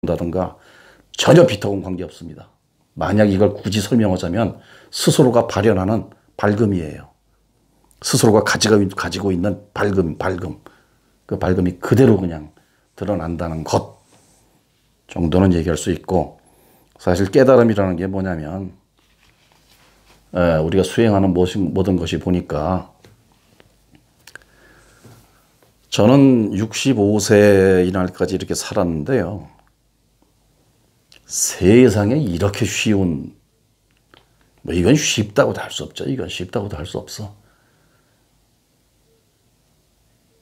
한다든가 전혀 비트하고는 관계없습니다. 만약 이걸 굳이 설명하자면 스스로가 발현하는 발금이에요. 스스로가 가지고 있는 발금. 그 발금이 그대로 그냥 드러난다는 것 정도는 얘기할 수 있고, 사실 깨달음이라는 게 뭐냐면 우리가 수행하는 모든 것이 보니까, 저는 65세 이날까지 이렇게 살았는데요. 세상에 이렇게 쉬운, 뭐 이건 쉽다고도 할 수 없죠. 이건 쉽다고도 할 수 없어.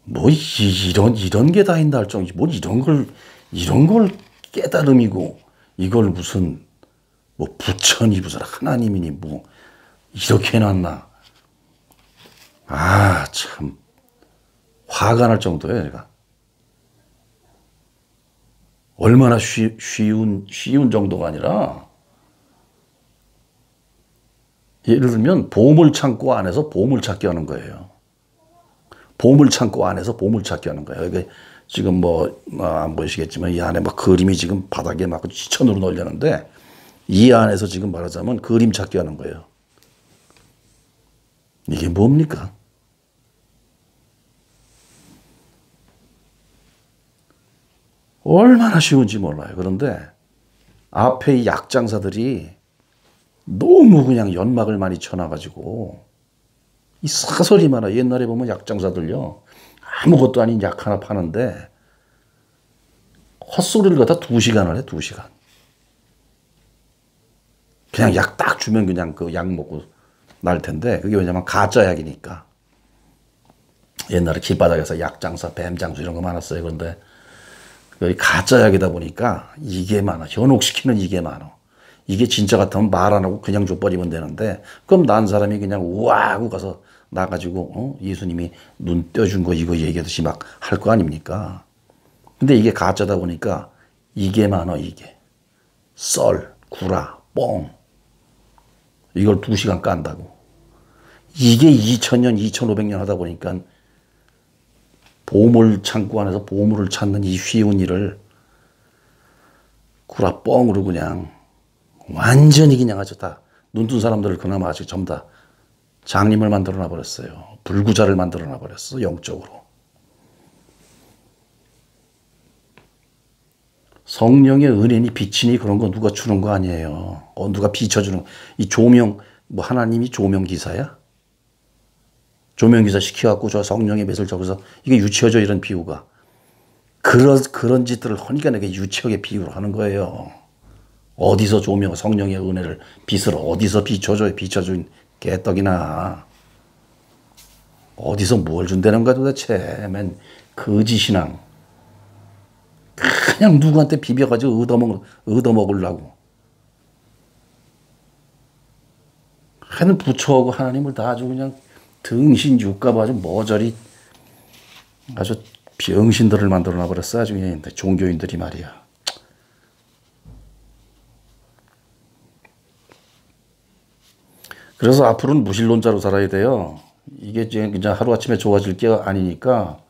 뭐 이런 게 다 있나 할 정도, 뭐 이런 걸 깨달음이고, 이걸 무슨 뭐 부처니 무슨 하나님이니 뭐 이렇게 해놨나. 아, 참 화가 날 정도예요. 제가 얼마나 쉬운 정도가 아니라, 예를 들면 보물창고 안에서 보물찾기 하는 거예요. 보물창고 안에서 보물찾기 하는 거예요. 이게 지금 뭐 안 보이시겠지만 이 안에 막 그림이 지금 바닥에 막 지천으로 널렸는데, 이 안에서 지금 말하자면 그림 찾기 하는 거예요. 이게 뭡니까? 얼마나 쉬운지 몰라요. 그런데 앞에 이 약장사들이 너무 그냥 연막을 많이 쳐놔가지고, 이 사설이 많아. 옛날에 보면 약장사들요, 아무것도 아닌 약 하나 파는데 헛소리를 갖다 2시간을 해. 2시간. 그냥 약 딱 주면 그냥 그 약 먹고 날 텐데, 그게 왜냐면 가짜 약이니까. 옛날에 길바닥에서 약장사, 뱀장수 이런 거 많았어요. 그런데 가짜 약이다 보니까 이게 많아. 현혹시키는 이게 많아. 이게 진짜 같으면 말 안 하고 그냥 줘버리면 되는데, 그럼 난 사람이 그냥 우와 하고 가서 나가지고 예수님이 눈 떼준 거 이거 얘기하듯이 막 할 거 아닙니까? 근데 이게 가짜다 보니까 이게 많아. 이게 썰, 구라, 뻥, 이걸 2시간 깐다고. 이게 2000년 2500년 하다 보니까 보물 창고 안에서 보물을 찾는 이 쉬운 일을 구라 뻥으로 그냥 완전히 그냥 아주 다 눈뜬 사람들을 그나마 아직 전부 다 장님을 만들어 놔버렸어요. 불구자를 만들어 놔버렸어. 영적으로. 성령의 은혜니 빛이니 그런 거 누가 주는 거 아니에요. 누가 비춰주는 거. 이 조명, 뭐 하나님이 조명기사야? 조명기사 시켜갖고 저 성령의 맷을 적어서 이게 유치워져, 이런 비유가. 그런 짓들을 하니까 내가 유치하게 비유를 하는 거예요. 어디서 성령의 은혜를, 빛을 어디서 비춰준 개떡이나. 어디서 뭘 준다는 거야 도대체. 맨 거짓신앙. 그냥 누구한테 비벼가지고 얻어먹으려고. 하는 부처하고 하나님을 다 아주 그냥 등신 육갑 아주 모조리 아주 병신들을 만들어 놔버렸어. 아주 그냥 종교인들이 말이야. 그래서 앞으로는 무신론자로 살아야 돼요. 이게 그냥 하루아침에 좋아질 게 아니니까.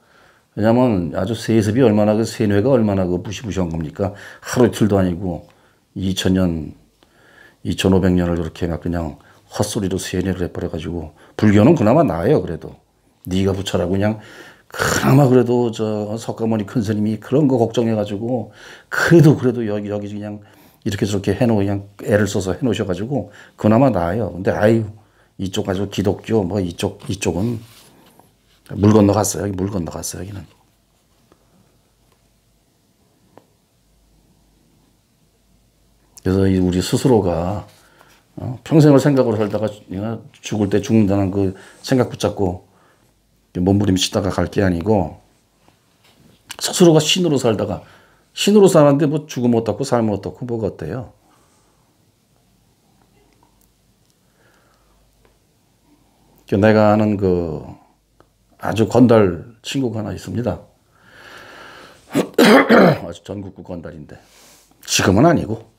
왜냐면 아주 세습이 얼마나, 그 세뇌가 얼마나 그 무시무시한 겁니까? 하루 이틀도 아니고 2000년, 2500년을 그렇게 막 그냥 헛소리로 세뇌를 해버려가지고. 불교는 그나마 나아요. 그래도 네가 부처라고 그냥 그나마 그래도 저 석가모니 큰 스님이 그런 거 걱정해가지고 그래도 여기 그냥 이렇게 저렇게 해놓고 그냥 애를 써서 해놓으셔가지고 그나마 나아요. 근데 아유, 이쪽 가지고 기독교 뭐 이쪽은 물 건너갔어요. 물 건너갔어요. 여기는. 그래서 우리 스스로가 평생을 생각으로 살다가 죽을 때 죽는다는 그 생각 붙잡고 몸부림치다가 갈 게 아니고, 스스로가 신으로 살다가, 신으로 사는데 뭐 죽음 어떻고 삶 어떻고 뭐가 어때요? 내가 아는 그 아주 건달 친구가 하나 있습니다. 아주 전국구 건달인데, 지금은 아니고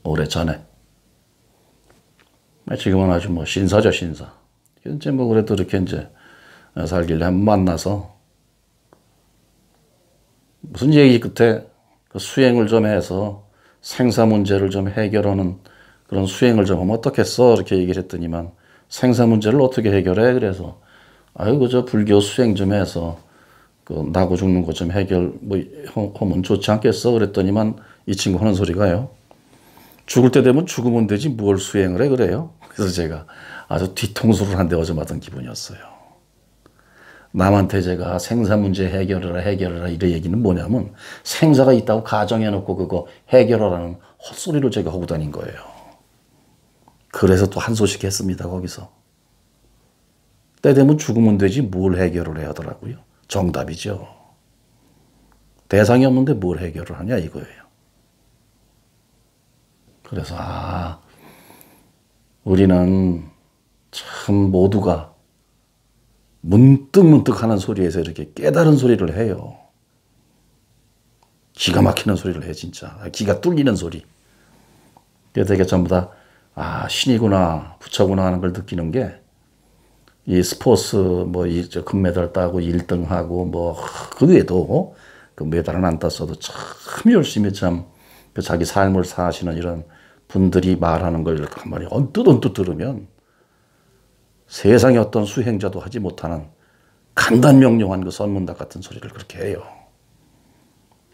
오래전에. 지금은 아주 뭐 신사죠, 신사. 이제 뭐 그래도 이렇게 이제 살길래 한번 만나서 무슨 얘기 끝에 그 수행을 좀 해서 생사 문제를 좀 해결하는 그런 수행을 좀 하면 어떻겠어? 이렇게 얘기를 했더니만 생사 문제를 어떻게 해결해? 그래서 아이고 저 불교 수행 좀 해서 그 나고 죽는 것 좀 해결 뭐 하면 좋지 않겠어? 그랬더니만 이 친구 하는 소리가요. 죽을 때 되면 죽으면 되지 뭘 수행을 해 그래요. 그래서 제가 아주 뒤통수를 한 대 어제 맞은 기분이었어요. 남한테 제가 생사 문제 해결하라 이런 얘기는 뭐냐면 생사가 있다고 가정해놓고 그거 해결하라는 헛소리를 제가 하고 다닌 거예요. 그래서 또 한 소식 했습니다. 거기서. 때 되면 죽으면 되지 뭘 해결을 해야 하더라고요. 정답이죠. 대상이 없는데 뭘 해결을 하냐 이거예요. 그래서 우리는 참 모두가 문득문득 하는 소리에서 이렇게 깨달은 소리를 해요. 기가 막히는 소리를 해 진짜. 기가 뚫리는 소리. 그래서 이게 전부 다 신이구나 부처구나 하는 걸 느끼는 게 이 스포츠 뭐 이 금메달 따고 1등하고 뭐 그 외에도 그 메달은 안 땄어도 참 열심히 참 그 자기 삶을 사시는 이런 분들이 말하는 걸 이렇게 한 마디 언뜻 들으면 세상에 어떤 수행자도 하지 못하는 간단명료한 그 선문답 같은 소리를 그렇게 해요.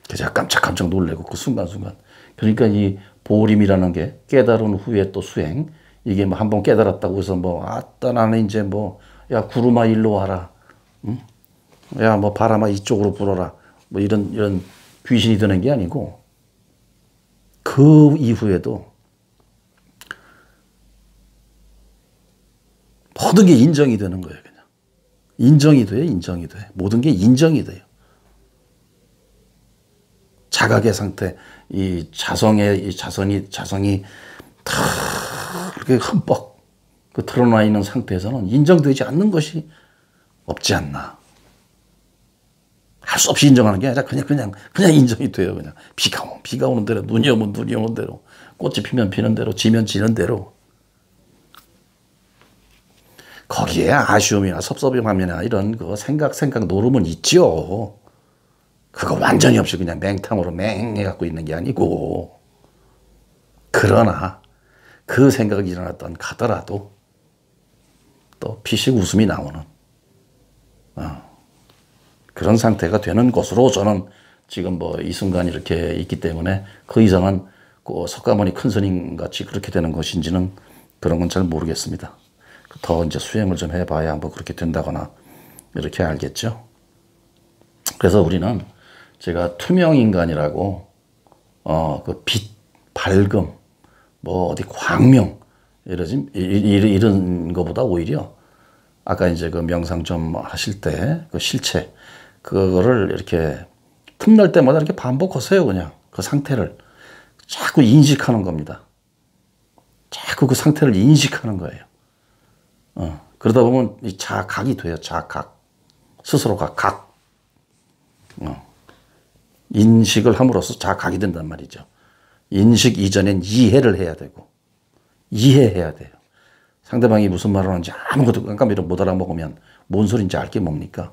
그래서 제가 깜짝 놀래고 그 순간순간. 그러니까 이 보림이라는 게 깨달은 후에 또 수행. 이게 뭐 한번 깨달았다고 해서 뭐 나는 이제 뭐 야 구름아 일로 와라. 응? 야 뭐 바람아 이쪽으로 불어라. 뭐 이런 귀신이 드는 게 아니고 그 이후에도 모든 게 인정이 되는 거예요. 그냥. 인정이 돼. 모든 게 인정이 돼요. 자각의 상태, 이 자성이 다 이렇게 흠뻑 그 드러나 있는 상태에서는 인정되지 않는 것이 없지 않나. 할 수 없이 인정하는 게 아니라 그냥 인정이 돼요. 그냥 비가 오는 대로, 눈이 오면 눈이 오는 대로, 꽃이 피면 피는 대로, 지면 지는 대로. 거기에 아쉬움이나 섭섭함이나 이런 그 생각 노름은 있죠. 그거 완전히 없이 그냥 맹탕으로 맹해갖고 있는 게 아니고. 그러나 그 생각이 일어났던 가더라도 또 피식 웃음이 나오는 그런 상태가 되는 것으로 저는 지금 뭐 이 순간 이렇게 있기 때문에 그 이상은 그 석가모니 큰 스님 같이 그렇게 되는 것인지는 그런 건 잘 모르겠습니다. 더 이제 수행을 좀 해봐야 뭐 그렇게 된다거나 이렇게 알겠죠. 그래서 우리는 제가 투명인간이라고 그 빛, 밝음, 뭐 어디 광명 이런 거보다 오히려 아까 이제 그 명상 좀 하실 때 그 실체 그거를 이렇게 틈날 때마다 이렇게 반복하세요. 그냥 그 상태를 자꾸 인식하는 겁니다. 자꾸 그 상태를 인식하는 거예요. 그러다 보면 이 자각이 돼요. 자각. 스스로가 각. 인식을 함으로써 자각이 된단 말이죠. 인식 이전엔 이해를 해야 되고 이해해야 돼요. 상대방이 무슨 말을 하는지 아무것도 깜깜이를 못 알아먹으면 뭔 소리인지 알게 뭡니까?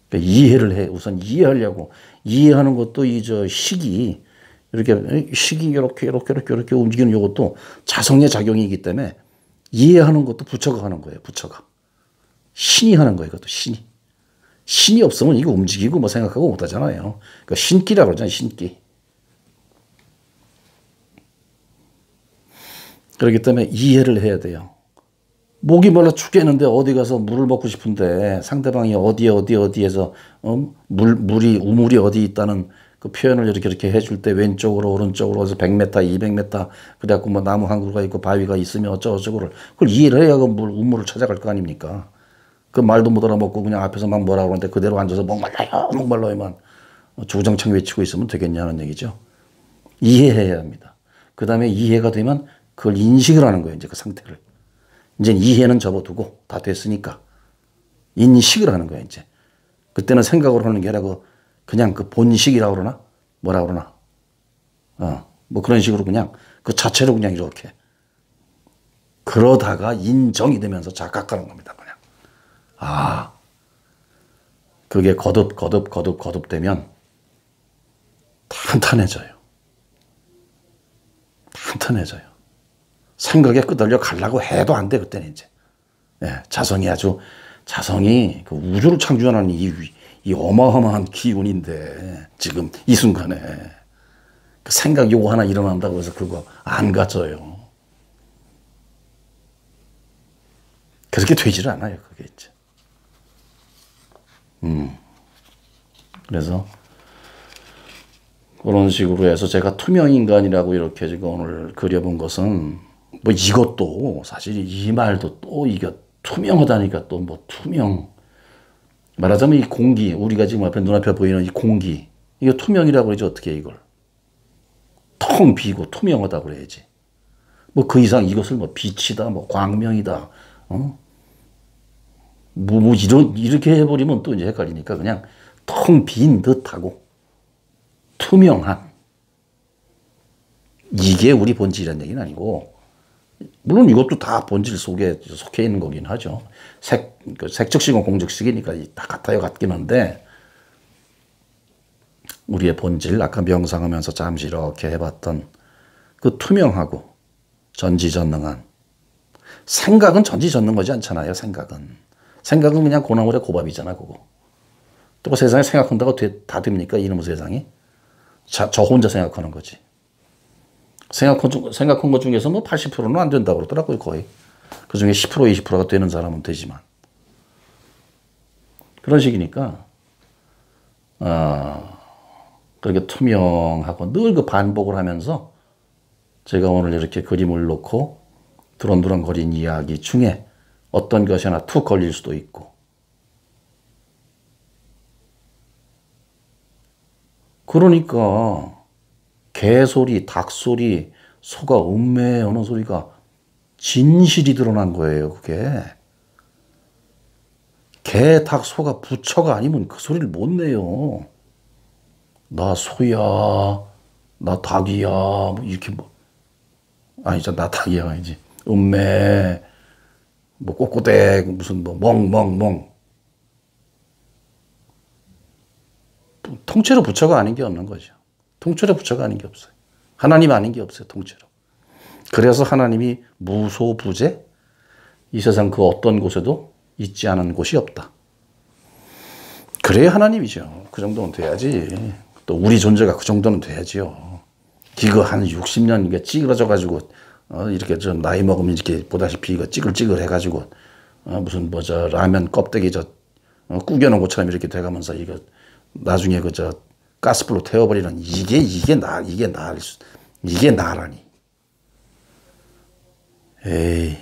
그러니까 이해를 해. 우선 이해하려고. 이해하는 것도 식이 이렇게 움직이는 이것도 자성의 작용이기 때문에 이해하는 것도 부처가 하는 거예요. 부처가. 신이 하는 거예요. 이것도 신이. 신이 없으면 이거 움직이고 뭐 생각하고 못 하잖아요. 그러니까 신기라고 그러잖아요. 신기. 그렇기 때문에 이해를 해야 돼요. 목이 말라 죽겠는데 어디 가서 물을 먹고 싶은데 상대방이 어디에서 우물이 어디 있다는 그 표현을 이렇게 해줄 때 왼쪽으로 오른쪽으로 해서 100m, 200m 그래갖고 뭐 나무 한 그루가 있고 바위가 있으면 어쩌고저쩌고를 그걸 이해를 해야 그 우물을 찾아갈 거 아닙니까? 그 말도 못 알아먹고 그냥 앞에서 막 뭐라 그러는데 그대로 앉아서 목말라요만 주구장창 외치고 있으면 되겠냐는 얘기죠. 이해해야 합니다. 그 다음에 이해가 되면 그걸 인식을 하는 거예요. 이제 그 상태를. 이제 이해는 접어두고 다 됐으니까 인식을 하는 거예요. 이제 그때는 생각으로 하는 게 아니라 그냥 그 본식이라고 그러나 뭐라 그러나 뭐 그런 식으로 그냥 그 자체로 그냥 이렇게 그러다가 인정이 되면서 자각하는 겁니다. 그냥 그게 거듭 되면 탄탄해져요. 탄탄해져요. 생각에 끄달려 가려고 해도 안 돼, 그때는 이제. 예, 자성이 그 우주를 창조하는 이 어마어마한 기운인데, 지금 이 순간에. 그 생각 요거 하나 일어난다고 해서 그거 안 가져요. 그렇게 되지를 않아요, 그게 이제. 그래서, 그런 식으로 해서 제가 투명인간이라고 이렇게 지금 오늘 그려본 것은, 뭐 이것도 사실 이 말도 또 이게 투명하다니까 또 뭐 투명. 말하자면 이 공기, 우리가 지금 앞에 눈앞에 보이는 이 공기, 이거 투명이라고 그러지 어떻게 해, 이걸. 텅 비고 투명하다고 그래야지. 뭐 그 이상 이것을 뭐 빛이다, 뭐 광명이다, 이렇게 해버리면 또 이제 헷갈리니까 그냥 텅 빈 듯하고 투명한. 이게 우리 본질이라는 얘기는 아니고, 물론 이것도 다 본질 속에 속해 있는 거긴 하죠. 색적식은 공적식이니까 다 같아요, 같긴 한데, 우리의 본질, 아까 명상하면서 잠시 이렇게 해봤던 그 투명하고 전지전능한. 생각은 전지전능하지 않잖아요, 생각은. 생각은 그냥 고나물의 고밥이잖아, 그거. 또 세상에 생각한다고 다 됩니까? 이놈의 세상이? 저 혼자 생각하는 거지. 생각한 것 중에서 뭐 80%는 안 된다고 그러더라고요, 거의. 그 중에 10%, 20%가 되는 사람은 되지만. 그런 식이니까, 그렇게 투명하고 늘 그 반복을 하면서 제가 오늘 이렇게 그림을 놓고 두런두런거린 이야기 중에 어떤 것이 하나 툭 걸릴 수도 있고. 그러니까 개소리, 닭소리, 소가 음매하는 소리가 진실이 드러난 거예요, 그게. 개, 닭, 소가 부처가 아니면 그 소리를 못 내요. 나 소야, 나 닭이야, 뭐 이렇게 뭐. 아니죠, 나 닭이야, 아니지. 음매, 뭐 꼬꼬댁, 무슨 뭐 멍멍멍. 통째로 부처가 아닌 게 없는 거죠. 통째로 부처가 아닌 게 없어요. 하나님 아닌 게 없어요, 통째로. 그래서 하나님이 무소부재, 이 세상 그 어떤 곳에도 있지 않은 곳이 없다. 그래야 하나님이죠. 그 정도는 돼야지. 또 우리 존재가 그 정도는 돼야지요. 이거 한 60년 이게 찌그러져가지고, 이렇게 좀 나이 먹으면 이렇게 보다시피 이거 찌글찌글 해가지고, 무슨 뭐 저 라면 껍데기 구겨놓은 것처럼 이렇게 돼가면서 이거 나중에 가스불로 태워버리는 이게 나라니. 에이.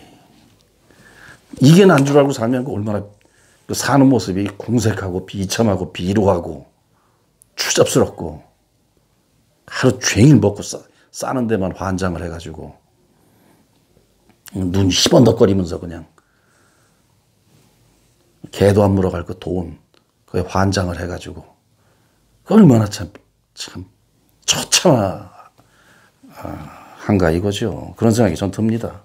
이게 난 줄 알고 살면 얼마나 사는 모습이 궁색하고 비참하고 비루하고 추잡스럽고 하루 종일 먹고 싸는 데만 환장을 해가지고 눈 희번덕거리면서 그냥 개도 안 물어갈 그 돈 그게 환장을 해가지고 얼마나 참 처참한가 이거죠. 그런 생각이 전 듭니다.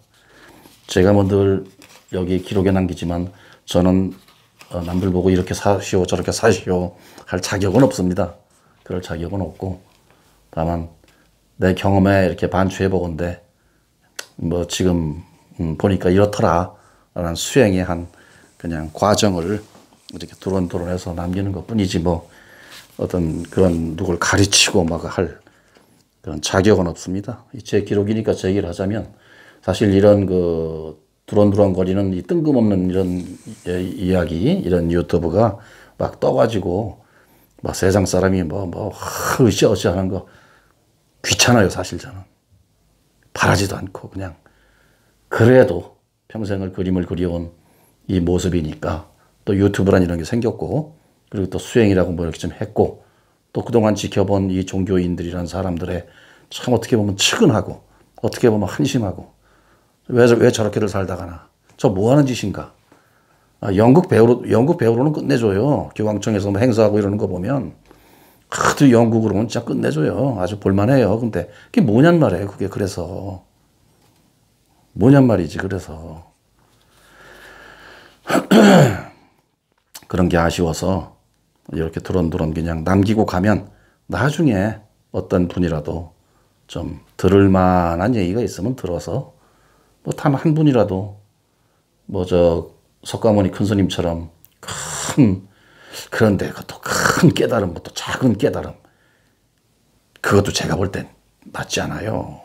제가 뭐 늘 여기 기록에 남기지만 저는 남들 보고 이렇게 사시오 저렇게 사시오 할 자격은 없습니다. 그럴 자격은 없고 다만 내 경험에 이렇게 반추해 보건데 뭐 지금 보니까 이렇더라 라는 수행의 한 그냥 과정을 이렇게 두런두런해서 남기는 것 뿐이지 뭐 어떤 그런 누굴 가르치고 막 할 그런 자격은 없습니다. 제 기록이니까 제 얘기를 하자면 사실 이런 그 두런두런거리는 이 뜬금없는 이런 이야기, 이런 유튜브가 막 떠가지고 막 세상 사람이 으쌰으쌰 하는 거 귀찮아요, 사실 저는. 바라지도 않고 그냥 그래도 평생을 그림을 그려온 이 모습이니까 또 유튜브란 이런 게 생겼고 그리고 또 수행이라고 뭐 이렇게 좀 했고 또 그동안 지켜본 이 종교인들이란 사람들의 참 어떻게 보면 측은하고 어떻게 보면 한심하고 왜 저렇게들 살다가나 저 뭐 하는 짓인가. 영국 배우로는 끝내줘요. 교황청에서 뭐 행사하고 이러는 거 보면 하도 영국으로는 진짜 끝내줘요. 아주 볼만해요. 근데 그게 뭐냔 말이에요. 그게 그래서 뭐냔 말이지. 그래서 그런 게 아쉬워서 이렇게 두런두런 그냥 남기고 가면 나중에 어떤 분이라도 좀 들을 만한 얘기가 있으면 들어서 뭐 단 한 분이라도 뭐 저 석가모니 큰 스님처럼 큰 그런데 그것도 큰 깨달음, 또 작은 깨달음 그것도 제가 볼 땐 맞지 않아요.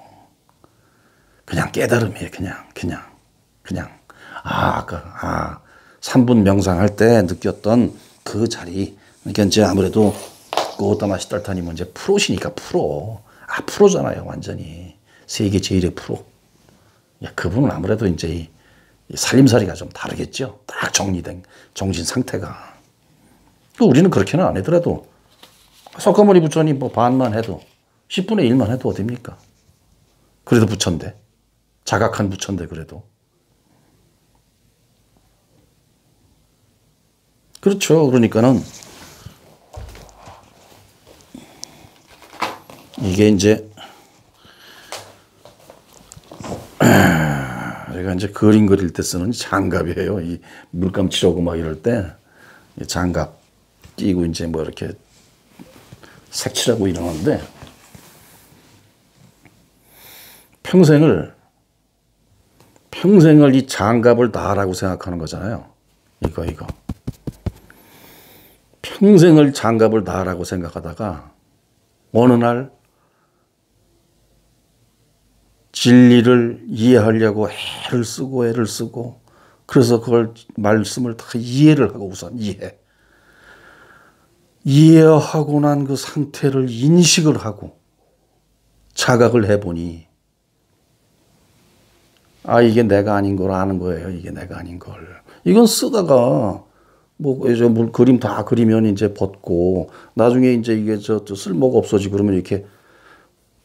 그냥 깨달음이에요. 그냥 아까 3분 명상할 때 느꼈던 그 자리. 그러니까 이제 아무래도 고다마 시달타님은 이제 프로시니까 프로잖아요. 완전히 세계 제일의 프로. 그분은 아무래도 이제 이 살림살이가 좀 다르겠죠. 딱 정리된 정신 상태가. 우리는 그렇게는 안 하더라도 석가모니 부처님 뭐 반만 해도 10분의 1만 해도 어딥니까? 그래도 부처인데. 자각한 부처인데 그래도. 그렇죠. 그러니까는 이게 이제 제가 이제 그림 그릴 때 쓰는 장갑이에요. 이 물감 칠하고 막 이럴 때 장갑 끼고 이제 뭐 이렇게 색칠하고 이러는데 평생을 이 장갑을 나라고 생각하는 거잖아요. 이거. 평생을 장갑을 나라고 생각하다가 어느 날 진리를 이해하려고 애를 쓰고 그래서 그걸 말씀을 다 이해를 하고 우선 이해하고 난 그 상태를 인식을 하고 자각을 해보니 이게 내가 아닌 걸 아는 거예요. 이게 내가 아닌 걸. 이건 쓰다가 뭐 이제 물 그림 다 그리면 이제 벗고 나중에 이제 이게 저 쓸모가 없어지고 그러면 이렇게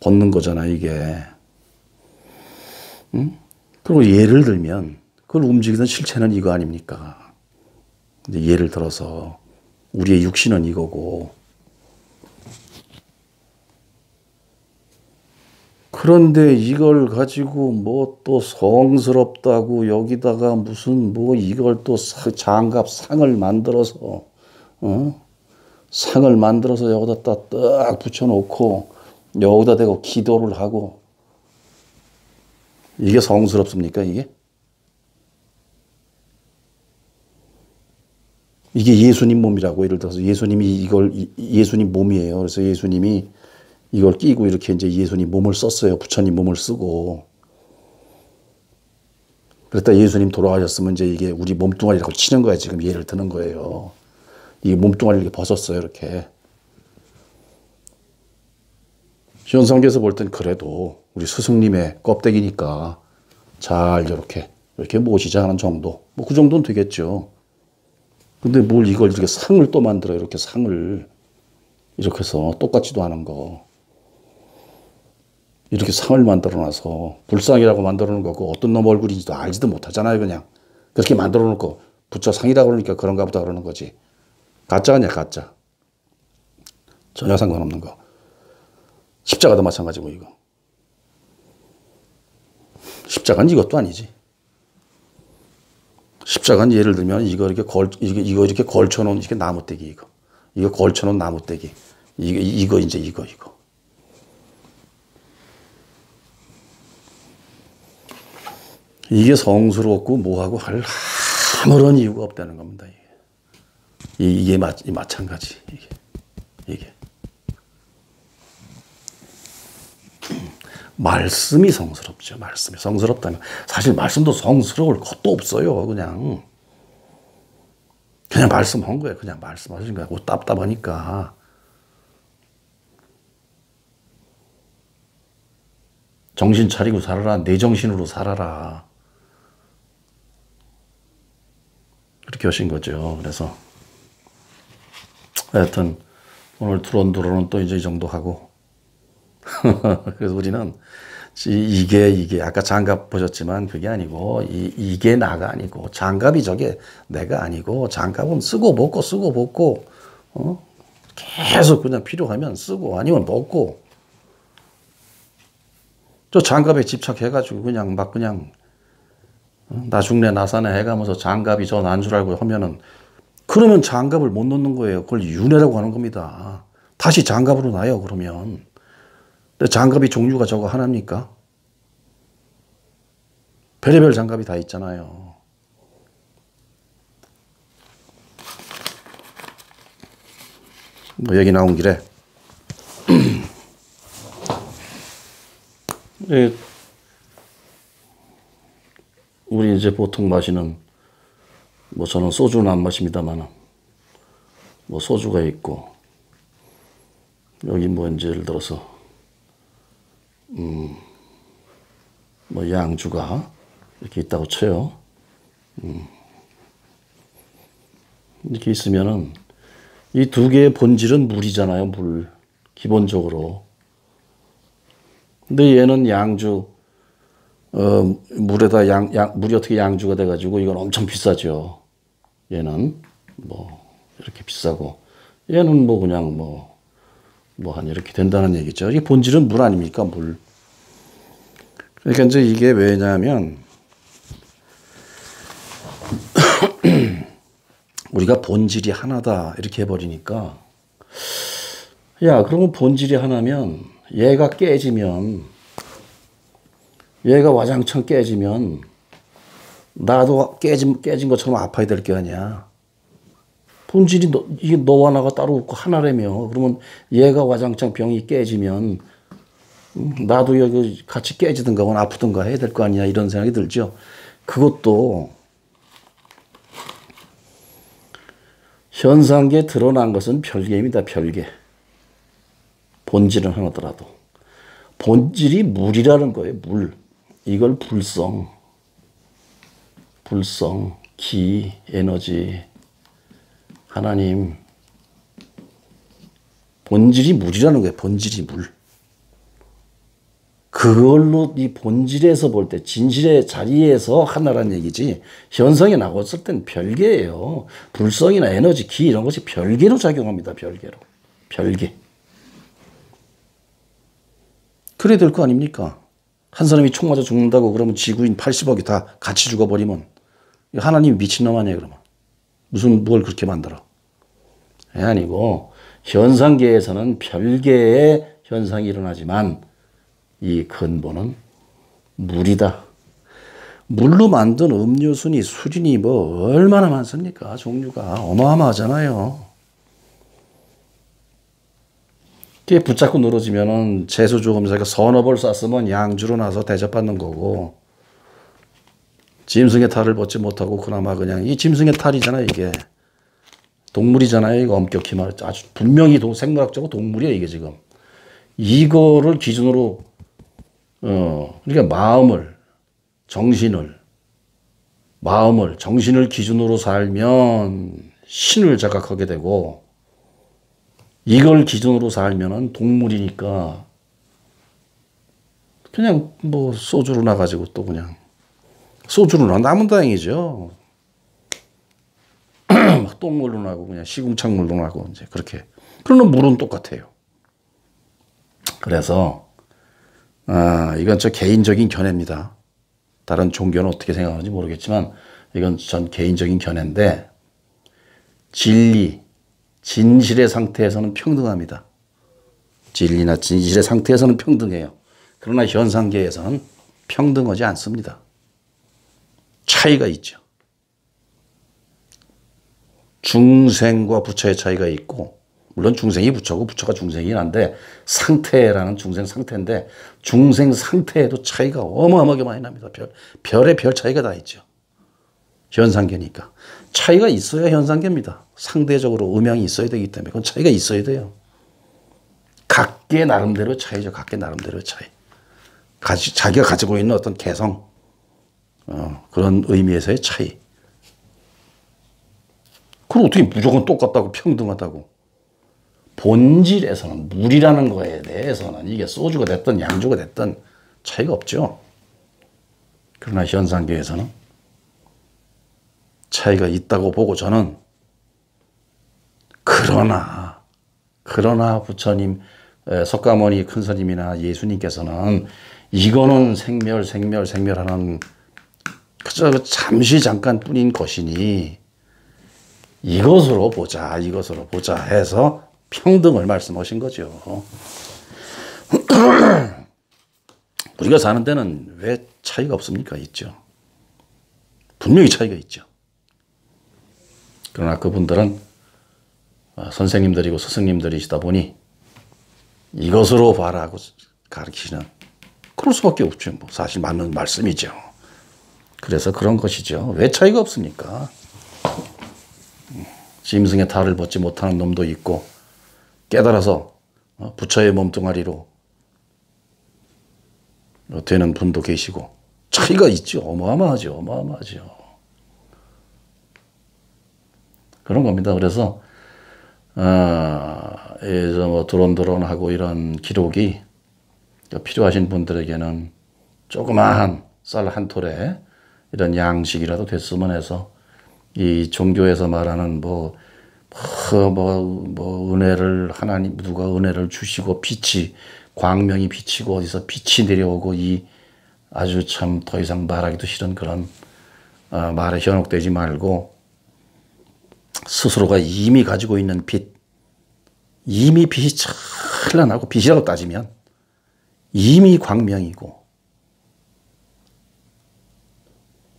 벗는 거잖아 이게. 응? 그리고 예를 들면 그걸 움직이던 실체는 이거 아닙니까? 이제 예를 들어서 우리의 육신은 이거고. 그런데 이걸 가지고 뭐 또 성스럽다고 여기다가 무슨 뭐 이걸 또 장갑 상을 만들어서 상을 만들어서 여기다 딱 붙여놓고 여기다 대고 기도를 하고 이게 성스럽습니까 이게? 이게 예수님 몸이라고 예를 들어서 예수님이 예수님 몸이에요. 그래서 예수님이 이걸 끼고 이렇게 이제 예수님 몸을 썼어요. 부처님 몸을 쓰고. 그랬다 예수님 돌아가셨으면 이제 이게 우리 몸뚱아리라고 치는 거야. 지금 예를 드는 거예요. 이 몸뚱아리를 이렇게 벗었어요. 이렇게. 현상계에서 볼 땐 그래도 우리 스승님의 껍데기니까 잘 이렇게 모시자 하는 정도. 뭐 그 정도는 되겠죠. 근데 뭘 이걸 이렇게 상을 또 만들어. 이렇게 상을. 이렇게 해서 똑같지도 않은 거. 이렇게 상을 만들어 놔서 불상이라고 만들어 놓은 거고 어떤 놈 얼굴인지도 알지도 못하잖아요. 그냥 그렇게 만들어 놓고 부처 상이라고 그러니까 그런가 보다 그러는 거지. 가짜 아니야 가짜. 전혀 상관없는 거. 십자가도 마찬가지고 이거. 십자가는 이것도 아니지. 십자가는 예를 들면 이거 이렇게 걸쳐놓은 이게 나무떼기 이거 걸쳐놓은 나무떼기 이거 이제 이거. 이게 성스럽고 뭐하고 할 아무런 이유가 없다는 겁니다. 이게 마찬가지. 이게. 말씀이 성스럽죠. 말씀이 성스럽다면 사실 말씀도 성스러울 것도 없어요. 그냥 말씀한 거예요. 그냥 말씀하신 거야. 답답하니까. 정신 차리고 살아라. 내 정신으로 살아라. 그렇게 하신 거죠. 그래서 하여튼 오늘 드론은 또 이제 이 정도 하고 그래서 우리는 이게 아까 장갑 보셨지만 그게 아니고 이게 나가 아니고 장갑이 저게 내가 아니고 장갑은 쓰고 벗고 계속 그냥 필요하면 쓰고 아니면 벗고 저 장갑에 집착해가지고 그냥 나 죽네 나 사네 해가면서 장갑이 저 난 줄 알고 하면은 그러면 장갑을 못 넣는 거예요. 그걸 윤회라고 하는 겁니다. 다시 장갑으로 놔요. 그러면 근데 장갑이 종류가 저거 하나입니까? 별의별 장갑이 다 있잖아요. 뭐 얘기 나온 길에 우리 이제 보통 마시는 뭐 저는 소주는 안 마십니다만 뭐 소주가 있고 여기 뭐 이제 예를 들어서 뭐 양주가 이렇게 있다고 쳐요. 이렇게 있으면은 이 두 개의 본질은 물이잖아요, 물. 기본적으로. 근데 얘는 양주, 물에다 물이 어떻게 양주가 돼가지고 이건 엄청 비싸죠. 얘는 뭐 이렇게 비싸고 얘는 뭐 그냥 뭐 한 이렇게 된다는 얘기죠. 이게 본질은 물 아닙니까, 물. 그러니까 이제 이게 왜냐면 우리가 본질이 하나다 이렇게 해버리니까 야 그러면 본질이 하나면 얘가 깨지면 얘가 와장창 깨지면 나도 깨진 것처럼 아파야 될 게 아니야. 본질이 이게 너와 나가 따로 없고 하나라며. 그러면 얘가 와장창 병이 깨지면 나도 여기 같이 깨지든가 아프든가 해야 될 거 아니야 이런 생각이 들죠. 그것도 현상계에 드러난 것은 별개입니다. 별개. 본질은 하나더라도. 본질이 물이라는 거예요. 물. 이걸 불성, 기, 에너지, 하나님. 본질이 물이라는 거예요. 본질이 물. 그걸로 이 본질에서 볼 때 진실의 자리에서 하나란 얘기지 현상에 나왔을 땐 별개예요. 불성이나 에너지, 기 이런 것이 별개로 작용합니다. 별개로. 별개. 그래야 될 거 아닙니까? 한 사람이 총 맞아 죽는다고 그러면 지구인 80억이 다 같이 죽어버리면 하나님이 미친놈 아니에요 그러면. 뭘 그렇게 만들어. 아니고 현상계에서는 별개의 현상이 일어나지만 이 근본은 물이다. 물로 만든 음료수니 술이니 뭐 얼마나 많습니까? 종류가 어마어마하잖아요. 그게 붙잡고 늘어지면은 재수조검사가 서너 벌 쐈으면 양주로 나서 대접받는 거고 짐승의 탈을 벗지 못하고 그나마 그냥 이 짐승의 탈이잖아요 이게. 동물이잖아요 이거 엄격히 말해. 아주 분명히 생물학적으로 동물이에요 이게 지금. 이거를 기준으로 그러니까 정신을 기준으로 살면 신을 자각하게 되고 이걸 기준으로 살면은 동물이니까 그냥 뭐 소주로 나가지고 또 그냥 소주로 나면 다행이죠. 막 똥물로 나고 그냥 시궁창물로 나고 이제 그렇게. 그러면 물은 똑같아요. 그래서 이건 저 개인적인 견해입니다. 다른 종교는 어떻게 생각하는지 모르겠지만 이건 전 개인적인 견해인데 진실의 상태에서는 평등합니다. 진리나 진실의 상태에서는 평등해요. 그러나 현상계에서는 평등하지 않습니다. 차이가 있죠. 중생과 부처의 차이가 있고 물론 중생이 부처고 부처가 중생이긴 한데 상태라는 중생 상태인데 중생 상태에도 차이가 어마어마하게 많이 납니다. 별의 별 차이가 다 있죠. 현상계니까. 차이가 있어야 현상계입니다. 상대적으로 음양이 있어야 되기 때문에 그건 차이가 있어야 돼요. 각계 나름대로 차이죠. 각계 나름대로 차이. 자기가 가지고 있는 어떤 개성 그런 의미에서의 차이. 그럼 어떻게 무조건 똑같다고 평등하다고. 본질에서는 물이라는 거에 대해서는 이게 소주가 됐든 양주가 됐든 차이가 없죠. 그러나 현상계에서는 차이가 있다고 보고 저는 그러나 부처님 석가모니 큰스님이나 예수님께서는 이거는 생멸하는 그저 잠시 잠깐뿐인 것이니 이것으로 보자 해서 평등을 말씀하신 거죠. 우리가 사는 데는 왜 차이가 없습니까? 있죠. 분명히 차이가 있죠. 그러나 그분들은 선생님들이고 스승님들이시다 보니 이것으로 봐라고 가르치시는, 그럴 수밖에 없죠. 뭐 사실 맞는 말씀이죠. 그래서 그런 것이죠. 왜 차이가 없습니까? 짐승의 탈을 벗지 못하는 놈도 있고 깨달아서 부처의 몸뚱아리로 되는 분도 계시고 차이가 있죠. 어마어마하죠. 어마어마하죠. 그런 겁니다. 그래서 뭐 드론하고 이런 기록이 필요하신 분들에게는 조그마한 쌀 한 톨에 이런 양식이라도 됐으면 해서 이 종교에서 말하는 은혜를 하나님 누가 은혜를 주시고 빛이 광명이 비치고 어디서 빛이 내려오고 이 아주 참 더 이상 말하기도 싫은 그런 말에 현혹되지 말고 스스로가 이미 가지고 있는 빛, 이미 빛이 찬란하고 빛이라고 따지면 이미 광명이고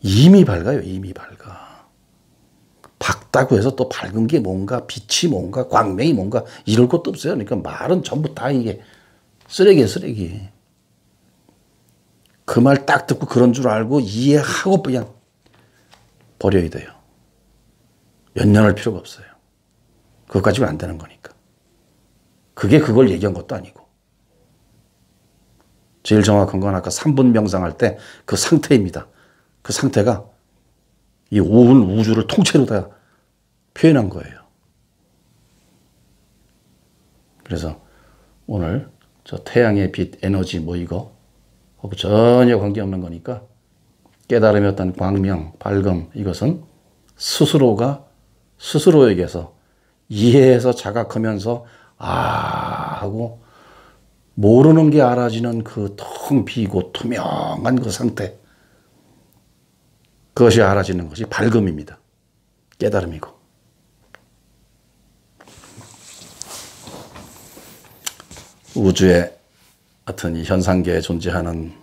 이미 밝아요. 이미 밝아. 밝다고 해서 또 밝은 게 뭔가 빛이 뭔가 광명이 뭔가 이럴 것도 없어요. 그러니까 말은 전부 다 이게 쓰레기예요. 쓰레기. 그 말 딱 듣고 그런 줄 알고 이해하고 그냥 버려야 돼요. 연연할 필요가 없어요. 그것 가지고는 안 되는 거니까. 그게 그걸 얘기한 것도 아니고. 제일 정확한 건 아까 3분 명상할 때 그 상태입니다. 그 상태가 이 온 우주를 통째로 다 표현한 거예요. 그래서 오늘 저 태양의 빛, 에너지 뭐 이거 하고 전혀 관계없는 거니까 깨달음의 어떤 광명, 밝음 이것은 스스로가 스스로에게서 이해해서 자각하면서 하고 모르는 게 알아지는 그 텅 비고 투명한 그 상태, 그것이 알아지는 것이 밝음입니다. 깨달음이고. 우주에 하여튼 이 현상계에 존재하는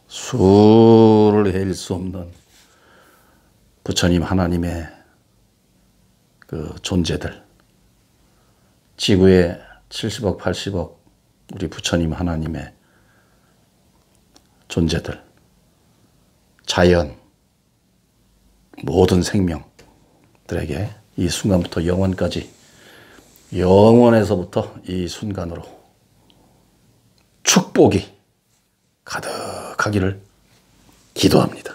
수를 헤일 수 없는 부처님 하나님의 그 존재들, 지구에 70억 80억 우리 부처님 하나님의 존재들, 자연, 모든 생명들에게 이 순간부터 영원까지, 영원에서부터 이 순간으로 축복이 가득하기를 기도합니다.